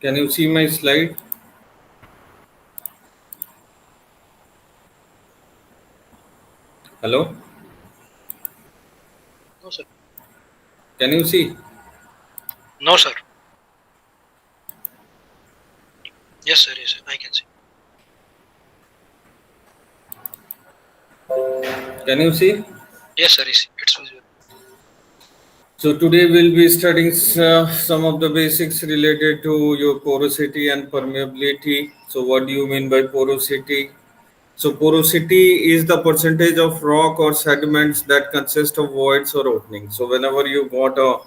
Can you see my slide? Hello? No, sir. Can you see? No, sir. Yes, sir. Yes, sir. I can see. Can you see? Yes, sir. Yes, it's visible. So today we'll be studying some of the basics related to your porosity and permeability. So what do you mean by porosity? So porosity is the percentage of rock or sediments that consist of voids or openings. So whenever you got a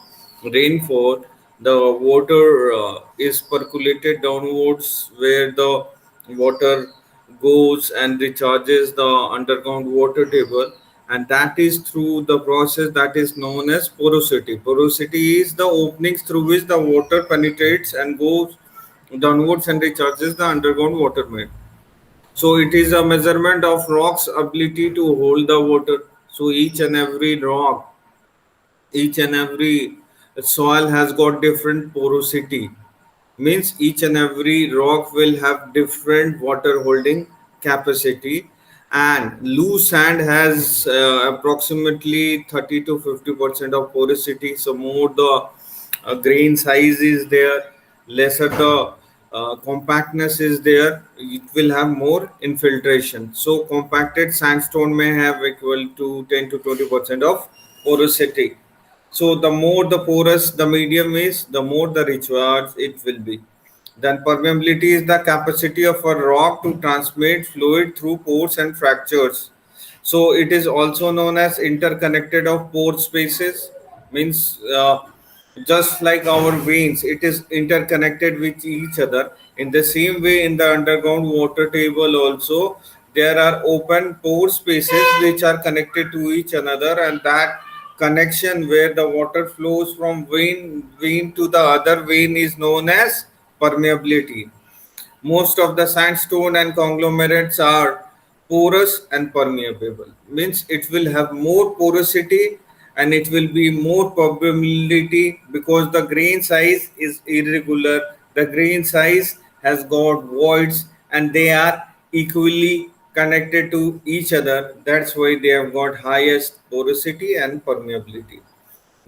rainfall, the water is percolated downwards where the water goes and recharges the underground water table, and that is through the process that is known as porosity. Porosity is the openings through which the water penetrates and goes downwards and recharges the underground water main. So it is a measurement of rock's ability to hold the water. So each and every soil has got different porosity. Means each and every rock will have different water holding capacity, and loose sand has approximately 30 to 50% of porosity. So more the grain size is there, lesser the compactness is there, it will have more infiltration. So compacted sandstone may have equal to 10 to 20% of porosity. So the more the porous the medium is, the more the recharge it will be. Then permeability is the capacity of a rock to transmit fluid through pores and fractures. So it is also known as interconnected of pore spaces. Means just like our veins, it is interconnected with each other. In the same way, in the underground water table also, there are open pore spaces which are connected to each another, and that connection where the water flows from vein to the other vein is known as permeability. Most of the sandstone and conglomerates are porous and permeable. Means it will have more porosity and it will be more permeability because the grain size is irregular. The grain size has got voids and they are equally connected to each other. That's why they have got highest porosity and permeability.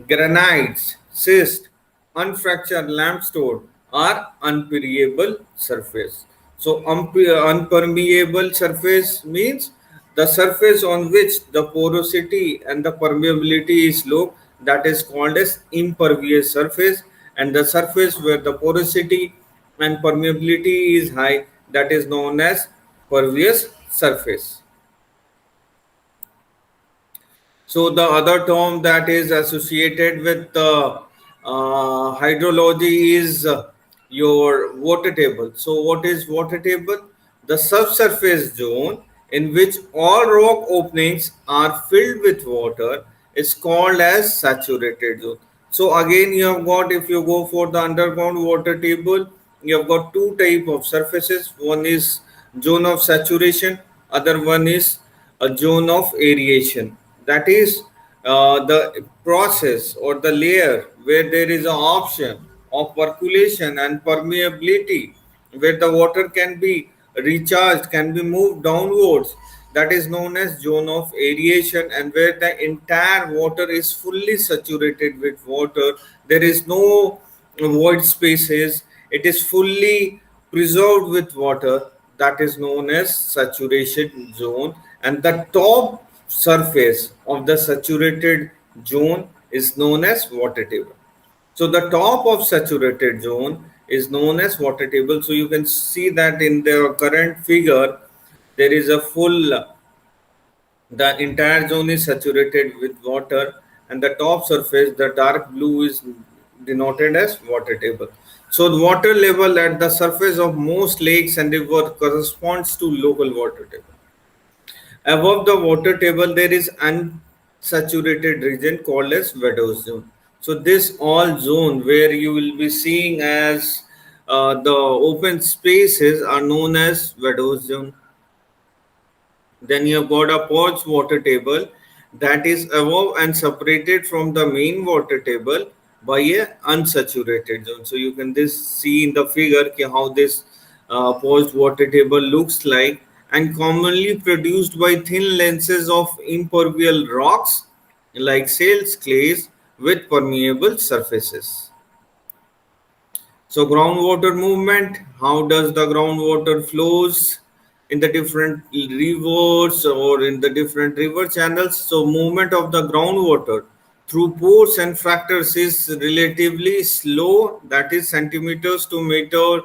Granites, schist, unfractured limestone are unpermeable surface. So unpermeable surface means the surface on which the porosity and the permeability is low, that is called as impervious surface, and the surface where the porosity and permeability is high, that is known as pervious surface. So the other term that is associated with hydrology is your water table. So what is water table? The subsurface zone in which all rock openings are filled with water is called as saturated zone. So again you have got, if you go for the underground water table, you have got two type of surfaces. One is zone of saturation, other one is a zone of aeration. That is the process or the layer where there is an option of percolation and permeability, where the water can be recharged, can be moved downwards. That is known as zone of aeration, and where the entire water is fully saturated with water. There is no void spaces. It is fully preserved with water. That is known as saturation zone, and the top surface of the saturated zone is known as water table. So the top of saturated zone is known as water table. So you can see that in the current figure there is a full, the entire zone is saturated with water, and the top surface, the dark blue, is denoted as water table. So the water level at the surface of most lakes and rivers corresponds to local water table. Above the water table, there is unsaturated region called as Vadose zone. So this all zone where you will be seeing as the open spaces are known as Vadose zone. Then you have got a porous water table that is above and separated from the main water table by a unsaturated zone. So you can this see in the figure how this paused water table looks like, and commonly produced by thin lenses of impermeable rocks like shales, clays with permeable surfaces. So groundwater movement, how does the groundwater flows in the different rivers or in the different river channels? So movement of the groundwater through pores and fractures is relatively slow, that is centimeters to meter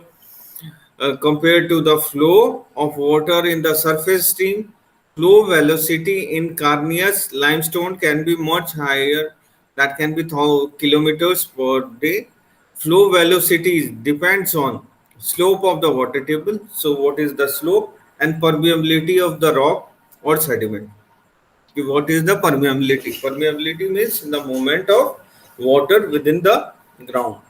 compared to the flow of water in the surface stream. Flow velocity in Carnious limestone can be much higher, that can be kilometers per day. Flow velocity depends on slope of the water table. So, what is the slope and permeability of the rock or sediment? What is the permeability? Permeability means the movement of water within the ground.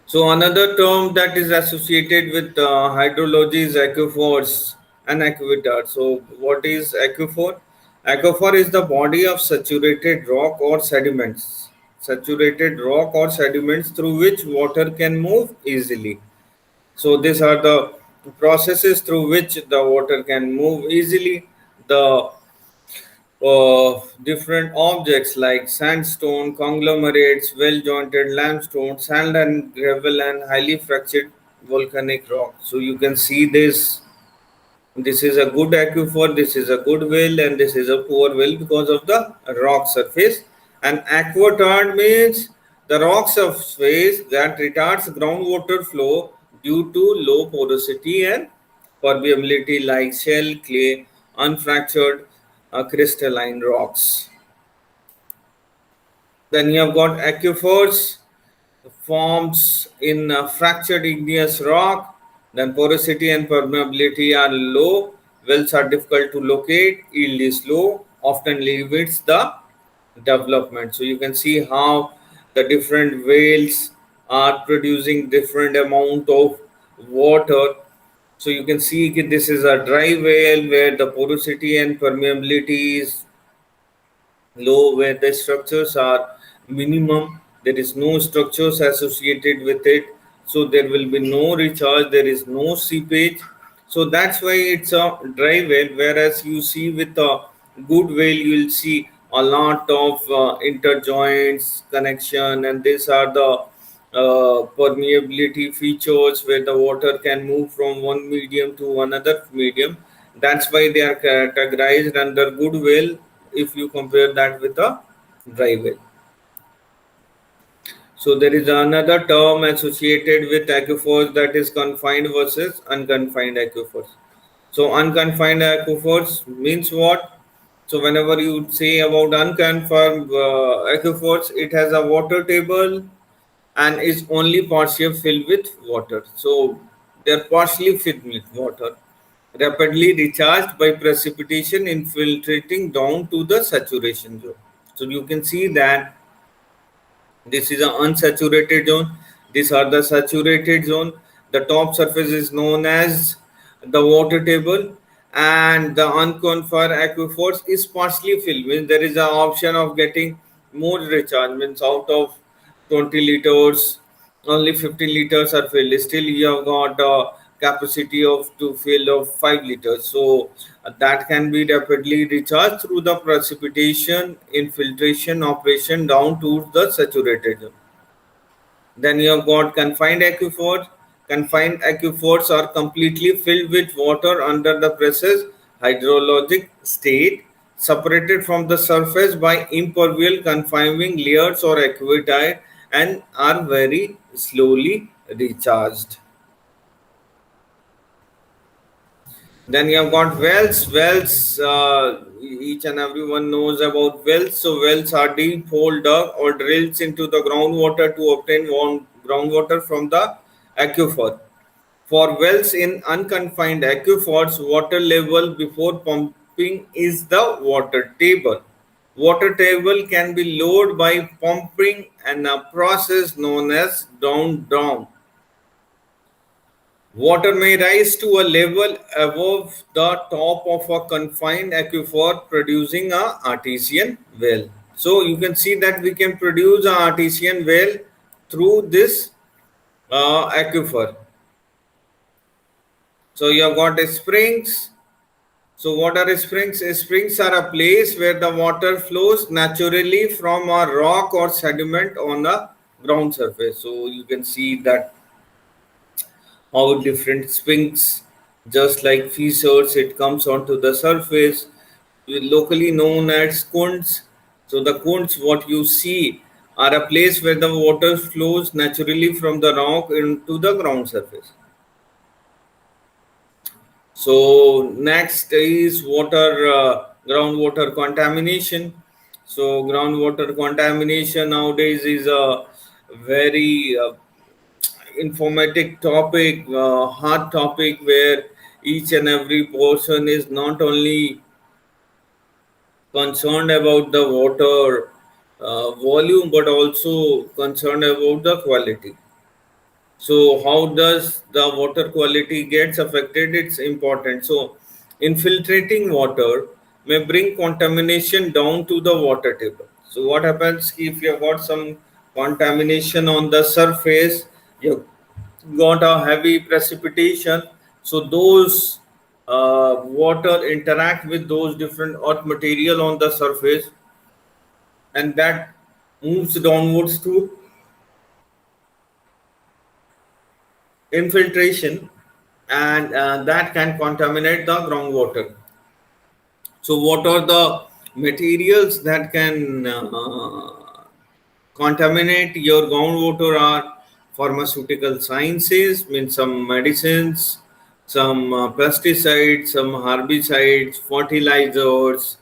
So another term that is associated with hydrology is aquifers and aqueduct. So what is aquifer? Aquifer is the body of saturated rock or sediments. Saturated rock or sediments through which water can move easily. So these are the processes through which the water can move easily. The different objects like sandstone, conglomerates, well jointed limestone, sand and gravel, and highly fractured volcanic rock. So you can see this. This is a good aquifer, this is a good well, and this is a poor well because of the rock surface. And aquitard means the rock surface that retards groundwater flow due to low porosity and permeability like shell, clay, unfractured crystalline rocks. Then you have got aquifers, forms in fractured igneous rock. Then porosity and permeability are low. Wells are difficult to locate. Yield is low. Often limits the development. So you can see how the different wells are producing different amount of water. So you can see this is a dry well where the porosity and permeability is low, where the structures are minimum. There is no structures associated with it, so there will be no recharge, there is no seepage. So that's why it's a dry well. Whereas you see with a good well, you will see a lot of interjoints connection, and these are the permeability features where the water can move from one medium to another medium. That's why they are categorized under good well if you compare that with a dry well. So there is another term associated with aquifers, that is confined versus unconfined aquifers. So unconfined aquifers means what? So whenever you say about unconfined aquifers, it has a water table and is only partially filled with water. So they are partially filled with water, rapidly recharged by precipitation infiltrating down to the saturation zone. So you can see that this is an unsaturated zone. These are the saturated zone. The top surface is known as the water table, and the unconfined aquifers is partially filled. Means there is an option of getting more recharge. Means out of 20 liters, only 15 liters are filled. Still, you have got a capacity of to fill of 5 liters. So that can be rapidly recharged through the precipitation infiltration operation down to the saturated zone. Then you have got confined aquifers. Confined aquifers are completely filled with water under the process hydrologic state, separated from the surface by impermeable confining layers or aquidide, and are very slowly recharged. Then you have got wells. Wells, each and everyone knows about wells. So wells are deep hole dug or drilled into the groundwater to obtain groundwater from the aquifer. For wells in unconfined aquifers, water level before pumping is the water table. Water table can be lowered by pumping and a process known as down. Water may rise to a level above the top of a confined aquifer, producing a artesian well. So you can see that we can produce an artesian well through this aquifer. So you have got springs. So what are springs? Springs are a place where the water flows naturally from a rock or sediment on the ground surface. So you can see that how different springs, just like fissures, it comes onto the surface, locally known as cones. So the cones, what you see, are a place where the water flows naturally from the rock into the ground surface. So next is groundwater contamination. So groundwater contamination nowadays is a very informative topic, hard topic, where each and every person is not only concerned about the water volume but also concerned about the quality. So how does the water quality gets affected? It's important. So infiltrating water may bring contamination down to the water table. So what happens if you have got some contamination on the surface? You got a heavy precipitation. So those water interact with those different earth material on the surface, and that moves downwards to infiltration, and that can contaminate the groundwater. So what are the materials that can contaminate your groundwater? Are pharmaceutical sciences, means some medicines, some pesticides, some herbicides, fertilizers,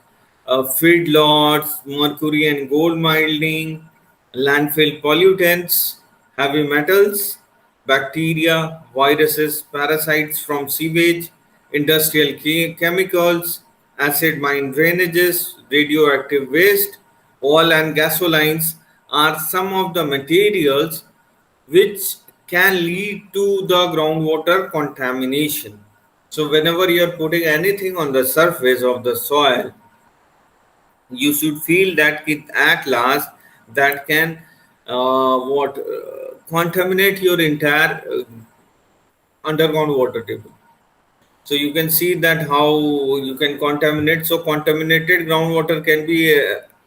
feedlots, mercury and gold mining, landfill pollutants, heavy metals, bacteria, viruses, parasites from sewage, industrial chemicals, acid mine drainages, radioactive waste, oil and gasolines are some of the materials which can lead to the groundwater contamination. So whenever you are putting anything on the surface of the soil, you should feel that it at last that can what contaminate your entire underground water table. So you can see that how you can contaminate. So contaminated groundwater can be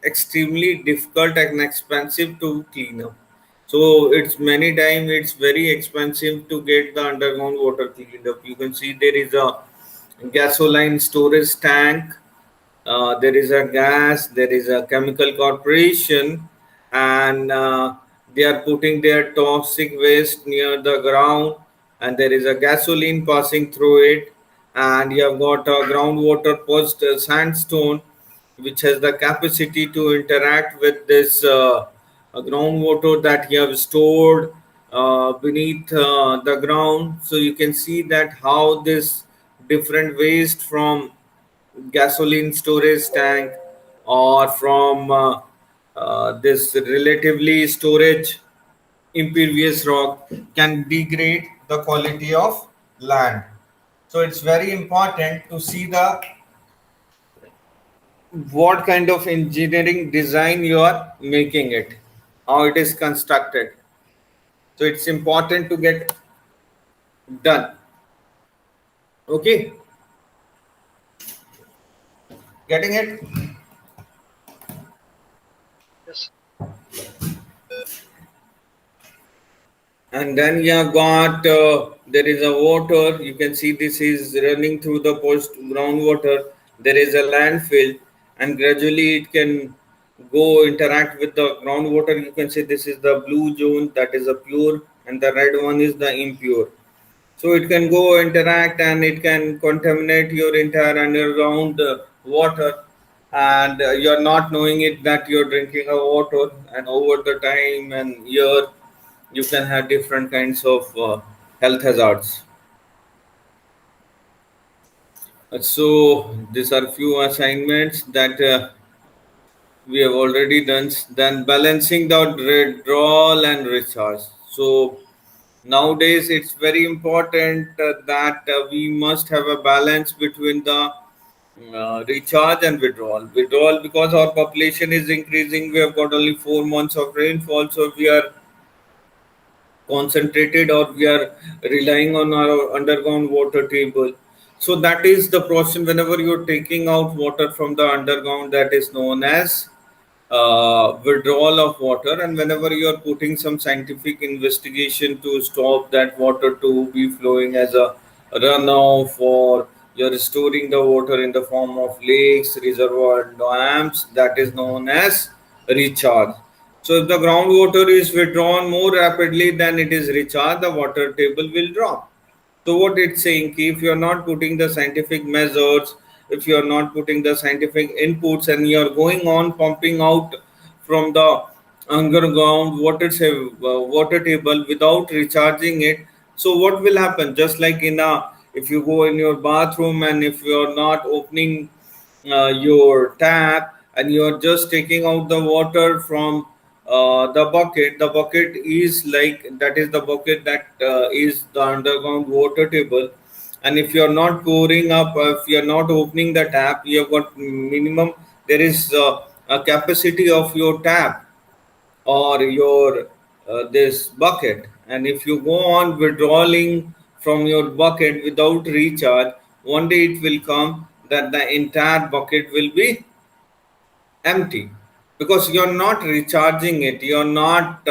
extremely difficult and expensive to clean up. So it's many times it's very expensive to get the underground water cleaned up. You can see there is a gasoline storage tank, there is a gas, there is a chemical corporation, and they are putting their toxic waste near the ground, and there is a gasoline passing through it, and you have got a groundwater post sandstone, which has the capacity to interact with this groundwater that you have stored beneath the ground. So you can see that how this different waste from gasoline storage tank or from this relatively storage impervious rock can degrade the quality of land. So it's very important to see the what kind of engineering design you are making it, how it is constructed. So it's important to get done. Okay, getting it? Yes. And then you have got there is a water. You can see this is running through the post groundwater. There is a landfill, and gradually it can go interact with the groundwater. You can see this is the blue zone, that is a pure, and the red one is the impure. So it can go interact and it can contaminate your entire underground water, and you're not knowing it that you're drinking a water, and over the time and year you can have different kinds of health hazards. So these are few assignments that we have already done. Then balancing the withdrawal and recharge. So nowadays it's very important that we must have a balance between the Recharge and withdrawal. Withdrawal because our population is increasing. We have got only 4 months of rainfall, so we are concentrated or we are relying on our underground water table. So that is the process. Whenever you're taking out water from the underground, that is known as withdrawal of water. And whenever you are putting some scientific investigation to stop that water to be flowing as a runoff, or you're storing the water in the form of lakes, reservoir, dams, that is known as recharge. So if the groundwater is withdrawn more rapidly than it is recharged, the water table will drop. So what it's saying, ki if you are not putting the scientific measures, if you are not putting the scientific inputs, and you are going on pumping out from the underground water table without recharging it, so what will happen? Just like if you go in your bathroom and if you are not opening your tap and you are just taking out the water from the bucket is like that is the bucket that is the underground water table. And if you are not pouring up, if you are not opening the tap, you have got minimum, there is a capacity of your tap or your this bucket. And if you go on withdrawing from your bucket without recharge, one day it will come that the entire bucket will be empty because you're not recharging it, you're not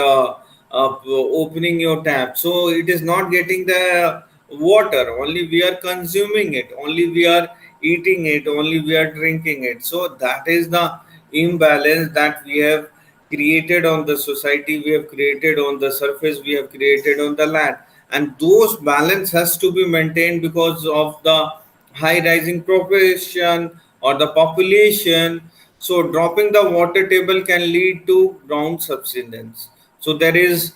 opening your tap, so it is not getting the water, only we are consuming it, only we are eating it, only we are drinking it. So that is the imbalance that we have created on the society, we have created on the surface, we have created on the land. And those balance has to be maintained because of the high rising population or the population. So dropping the water table can lead to ground subsidence. So there is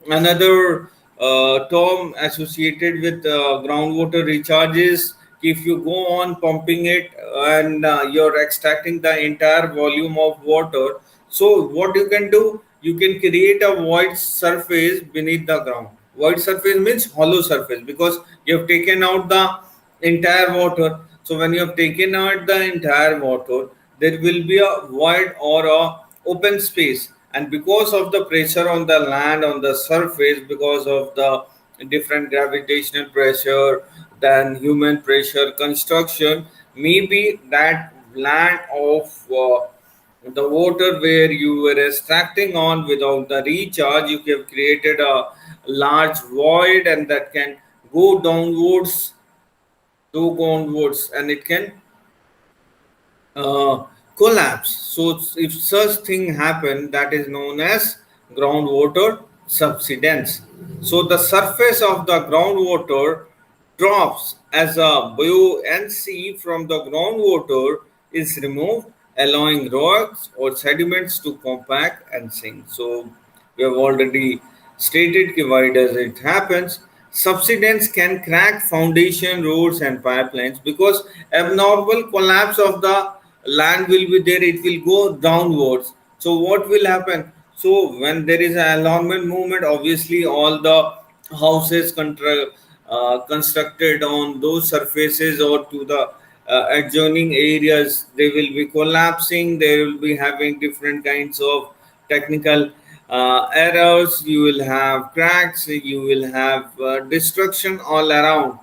another term associated with groundwater recharges. If you go on pumping it and you're extracting the entire volume of water, so what you can do, you can create a void surface beneath the ground. Void surface means hollow surface because you have taken out the entire water. So when you have taken out the entire water, there will be a void or a open space. And because of the pressure on the land, on the surface, because of the different gravitational pressure than human pressure construction, maybe that land of the water where you were extracting on without the recharge, you have created a large void, and that can go downwards, and it can uh, collapse. So if such thing happen, that is known as groundwater subsidence. So the surface of the groundwater drops as a buoyancy from the groundwater is removed, allowing rocks or sediments to compact and sink. So we have already stated why does it happens. Subsidence can crack foundation, roads and pipelines because abnormal collapse of the land will be there, it will go downwards. So what will happen? So when there is an alarming movement, obviously all the houses constructed on those surfaces or to the adjoining areas, they will be collapsing, they will be having different kinds of technical errors, you will have cracks, you will have destruction all around.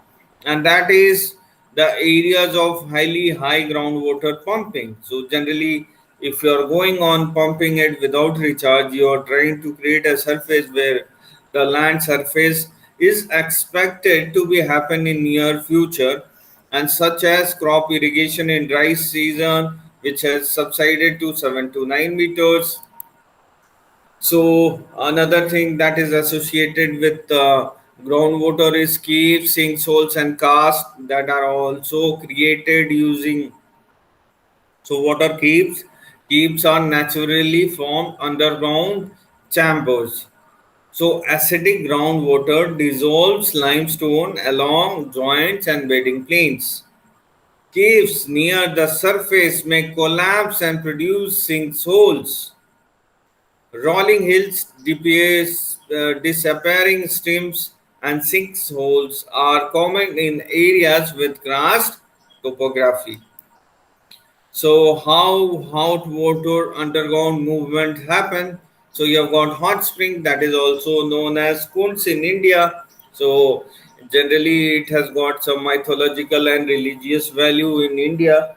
And that is the areas of highly high groundwater pumping. So generally, if you are going on pumping it without recharge, you are trying to create a surface where the land surface is expected to be happen in near future, and such as crop irrigation in dry season, which has subsided to 7 to 9 meters. So another thing that is associated with groundwater is caves, sinkholes, and karsts that are also created using. So what are caves? Caves are naturally formed underground chambers. So acidic groundwater dissolves limestone along joints and bedding planes. Caves near the surface may collapse and produce sinkholes. Rolling hills, disappearing streams, and sinkholes are common in areas with karst topography. So how hot water underground movement happen? So you have got hot spring, that is also known as kunds in India. So generally it has got some mythological and religious value in India.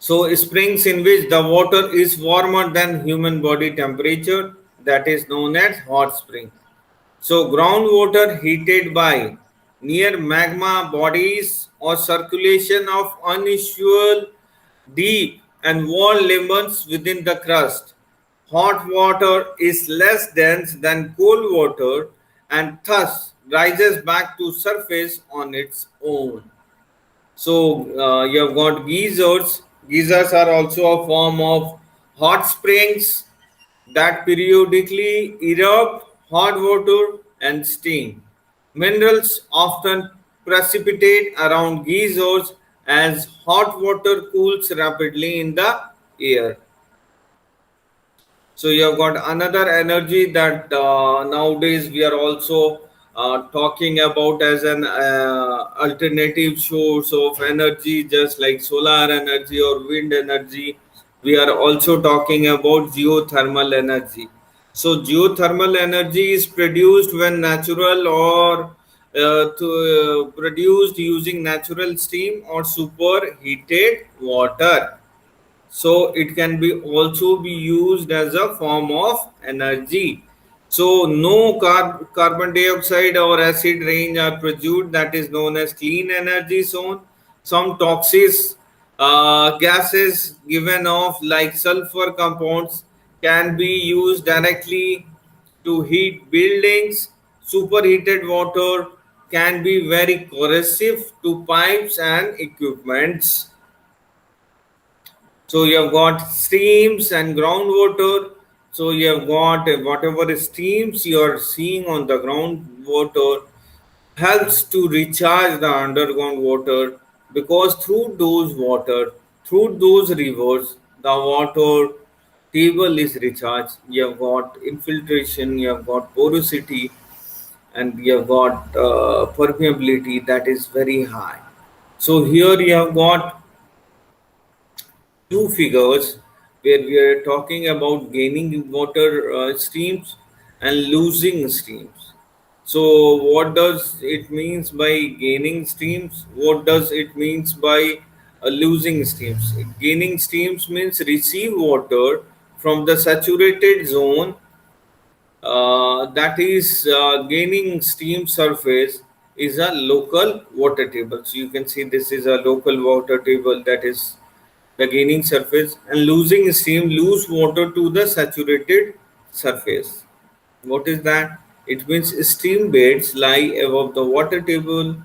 So springs in which the water is warmer than human body temperature, that is known as hot spring. So groundwater heated by near magma bodies or circulation of unusual deep and wall lemons within the crust. Hot water is less dense than cold water and thus rises back to surface on its own. So you have got geysers. Geysers are also a form of hot springs that periodically erupt hot water and steam. Minerals often precipitate around geysers as hot water cools rapidly in the air. So you have got another energy that nowadays we are also talking about as an alternative source of energy, just like solar energy or wind energy. We are also talking about geothermal energy. So geothermal energy is produced when natural or produced using natural steam or superheated water. So it can be also be used as a form of energy. So no carbon dioxide or acid rain are produced, that is known as clean energy zone. Some toxic gases given off like sulfur compounds can be used directly to heat buildings. Superheated water can be very corrosive to pipes and equipments. So you have got streams and groundwater. So you have got whatever streams you are seeing on the groundwater helps to recharge the underground water, because through those rivers, the water table is recharged. You have got infiltration, you have got porosity, and you have got permeability that is very high. So here you have got two figures where we are talking about gaining water streams and losing streams. So what does it means by gaining streams? What does it means by losing streams? Gaining streams means receive water from the saturated zone, that is gaining stream surface is a local water table. So you can see this is a local water table, that is the gaining surface, and losing steam lose water to the saturated surface. What is that? It means steam beds lie above the water table.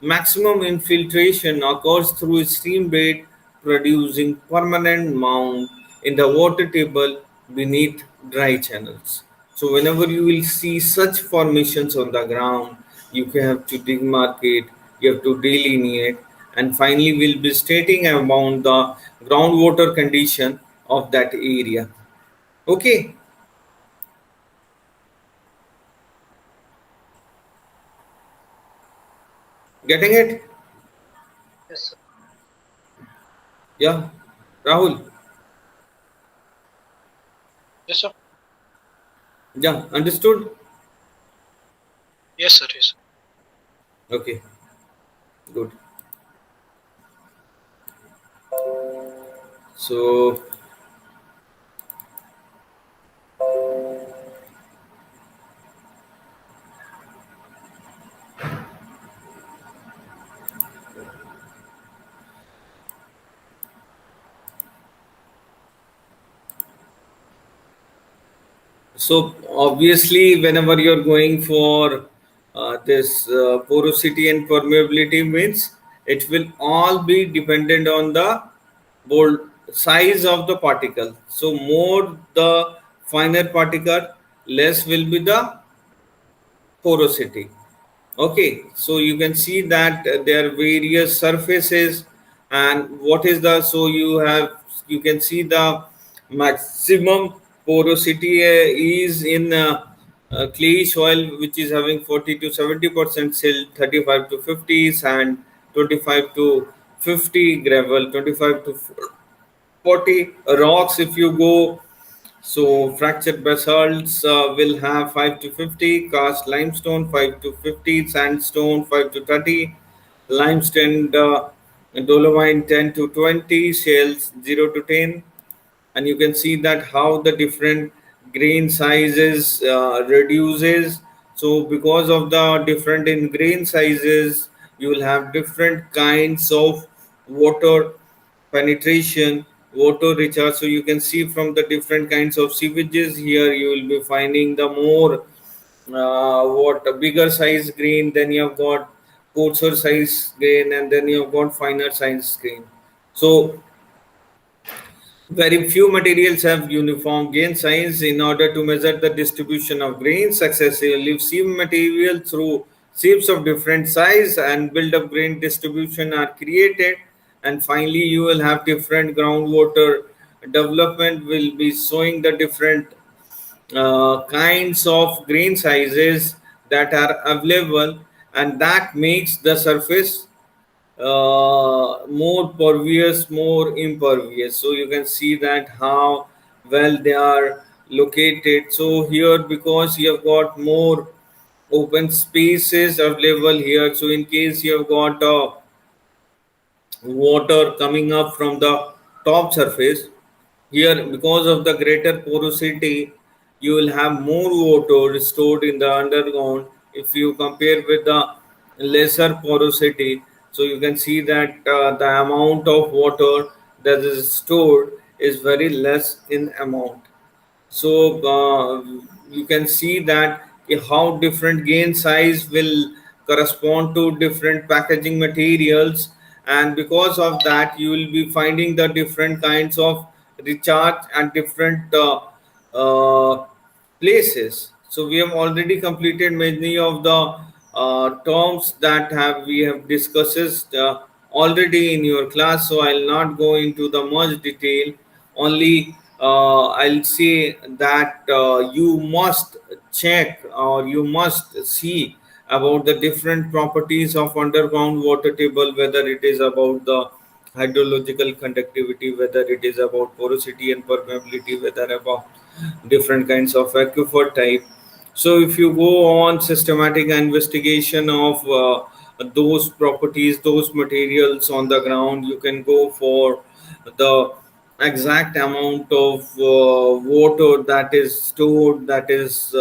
Maximum infiltration occurs through steam bed, producing permanent mound in the water table beneath dry channels. So whenever you will see such formations on the ground, you have to demarcate, you have to delineate, and finally we'll be stating about the groundwater condition of that area. Okay, getting it? Yes, sir. Yeah, Rahul. Yes, sir. Yeah, understood? Yes, sir. Yes. Okay, good. So So obviously, whenever you're going for this porosity and permeability means it will all be dependent on the bold size of the particle. So more the finer particle, less will be the porosity. Okay, so you can see that there are various surfaces, and what is the, so you can see the maximum porosity is in clay soil, which is having 40 to 70% silt, 35 to 50 sand, 25 to 50 gravel, 25 to 40 rocks. If you go, so fractured basalts will have 5 to 50, cast limestone 5 to 50, sandstone 5 to 30, limestone dolomite 10 to 20, shales 0 to 10. And you can see that how the different grain sizes reduces. So because of the different in grain sizes, you will have different kinds of water penetration, water recharge. So you can see from the different kinds of sewages here, you will be finding the more what a bigger size grain, then you have got coarser size grain, and then you have got finer size grain. So very few materials have uniform grain size. In order to measure the distribution of grains successively, sieve material through sieves of different size and build up grain distribution are created. And finally, you will have different groundwater development will be showing the different kinds of grain sizes that are available, and that makes the surface more pervious, more impervious. So you can see that how well they are located. So here, because you have got more open spaces available here, so in case you have got water coming up from the top surface, here because of the greater porosity, you will have more water stored in the underground if you compare with the lesser porosity. So you can see that the amount of water that is stored is very less in amount. So you can see that how different gain size will correspond to different packaging materials, and because of that you will be finding the different kinds of recharge and different places. So we have already completed many of the terms that have we have discussed already in your class. So I'll not go into the much detail. Only I'll say that you must check or you must see about the different properties of underground water table, whether it is about the hydrological conductivity, whether it is about porosity and permeability, whether about different kinds of aquifer type. So if you go on systematic investigation of those properties, those materials on the ground, you can go for the exact amount of water that is stored, that is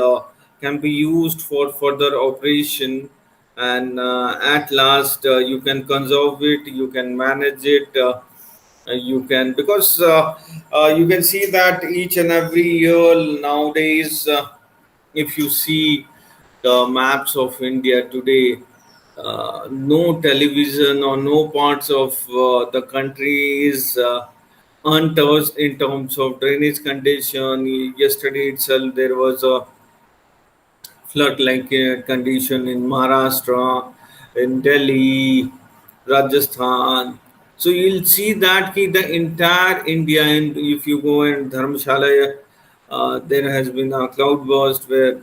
can be used for further operation, and at last you can conserve it, you can manage it. You can, because you can see that each and every year nowadays, if you see the maps of India today, no television or no parts of the country is untouched in terms of drainage condition. Yesterday itself there was a flood-like condition in Maharashtra, in Delhi, Rajasthan. So you'll see that the entire India, and if you go in Dharmshala, there has been a cloudburst where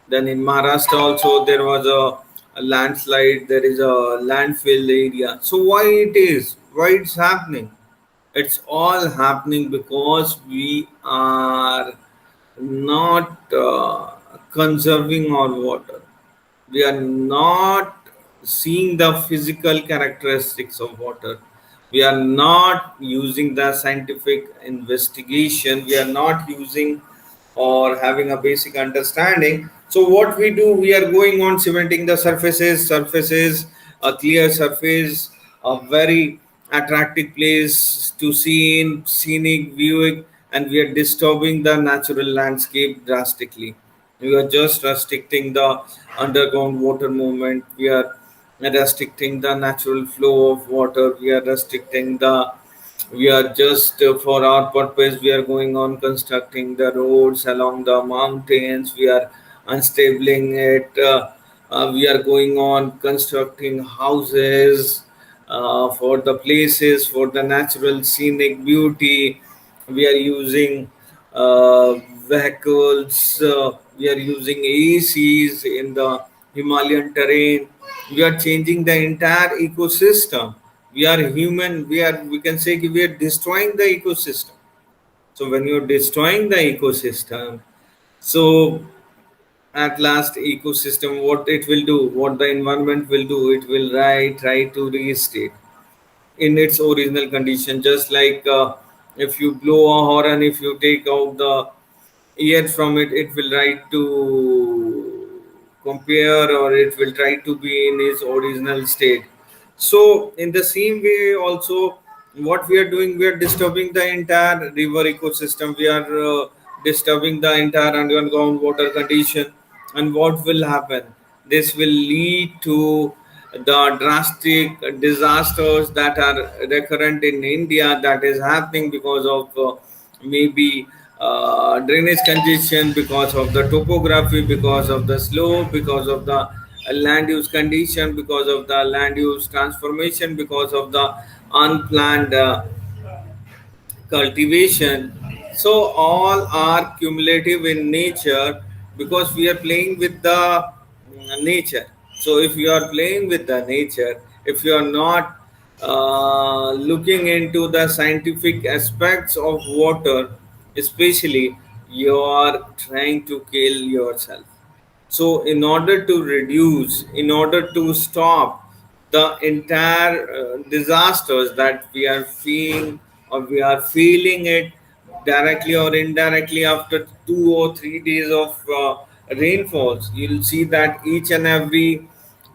then in Maharashtra also there was a landslide, there is a landfill area. So why it is? Why it's happening? It's all happening because we are not conserving our water. We are not seeing the physical characteristics of water. We are not using the scientific investigation. We are not using or having a basic understanding. So what we do, we are going on cementing the surfaces, a clear surface, a very attractive place to see in scenic viewing, and we are disturbing the natural landscape drastically. We are just restricting the underground water movement. We are restricting the natural flow of water. We are restricting the, we are just for our purpose we are going on constructing the roads along the mountains. We are unstabling it. We are going on constructing houses for the places, for the natural scenic beauty. We are using uh, vehicles. We are using ACs in the Himalayan terrain. We are changing the entire ecosystem. we are human, we can say we are destroying the ecosystem. So when you're destroying the ecosystem, so at last ecosystem, what it will do, what the environment will do, it will try to restate in its original condition. Just like if you blow a horn, if you take out the air from it, it will try to compare, or it will try to be in its original state. So in the same way also, what we are doing, we are disturbing the entire river ecosystem, we are disturbing the entire underground water condition. And what will happen, this will lead to the drastic disasters that are recurrent in India, that is happening because of maybe drainage congestion, because of the topography, because of the slope, because of the land use condition, because of the land use transformation, because of the unplanned cultivation. So all are cumulative in nature, because we are playing with the nature. So if you are playing with the nature, if you are not looking into the scientific aspects of water, especially, you are trying to kill yourself. So, in order to reduce, in order to stop the entire disasters that we are seeing, or we are feeling it directly or indirectly after 2 or 3 days of rainfalls, you'll see that each and every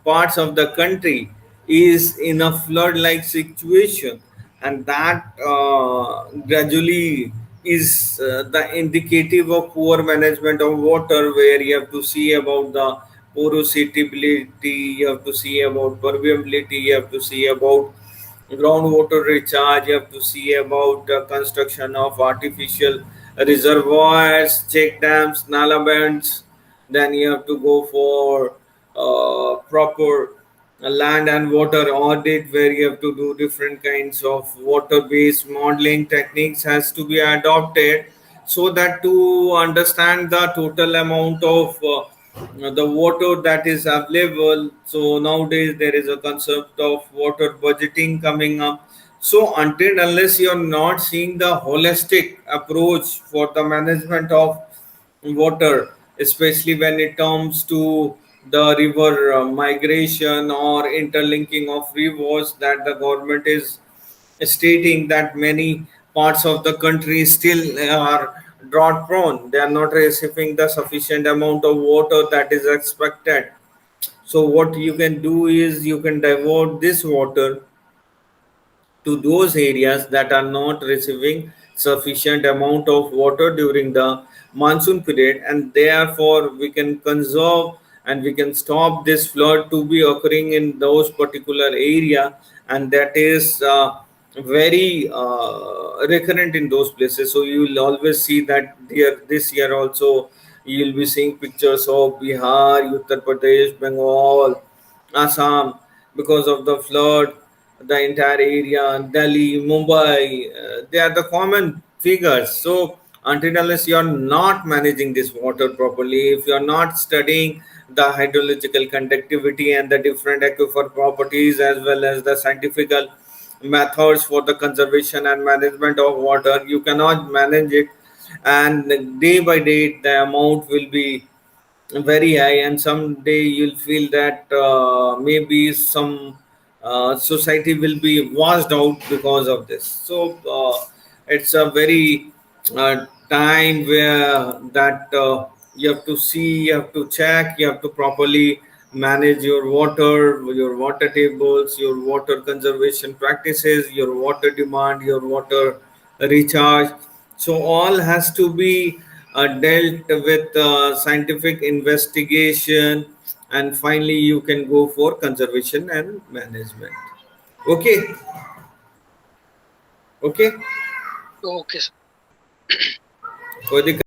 parts of the country is in a flood like situation. And that gradually is the indicative of poor management of water, where you have to see about the porosity, you have to see about permeability, you have to see about groundwater recharge, you have to see about the construction of artificial reservoirs, check dams, nala bands. Then you have to go for proper land and water audit, where you have to do different kinds of water based modeling techniques has to be adopted, so that to understand the total amount of the water that is available. So nowadays there is a concept of water budgeting coming up. So until unless you're not seeing the holistic approach for the management of water, especially when it comes to the river migration or interlinking of rivers, that the government is stating that many parts of the country still are drought prone. They are not receiving the sufficient amount of water that is expected. So what you can do is you can divert this water to those areas that are not receiving sufficient amount of water during the monsoon period, and therefore we can conserve and we can stop this flood to be occurring in those particular area. And that is very recurrent in those places. So you will always see that this year also you will be seeing pictures of Bihar, Uttar Pradesh, Bengal, Assam, because of the flood, the entire area, Delhi, Mumbai, they are the common figures. So until unless you are not managing this water properly, if you are not studying the hydrological conductivity and the different aquifer properties, as well as the scientific methods for the conservation and management of water, you cannot manage it. And day by day, the amount will be very high, and someday you'll feel that maybe some society will be washed out because of this. So it's a very time where that you have to see, you have to check, you have to properly manage your water tables, your water conservation practices, your water demand, your water recharge. So all has to be dealt with scientific investigation, and finally you can go for conservation and management. Okay, okay, Okay, sir. कोई दिक्कत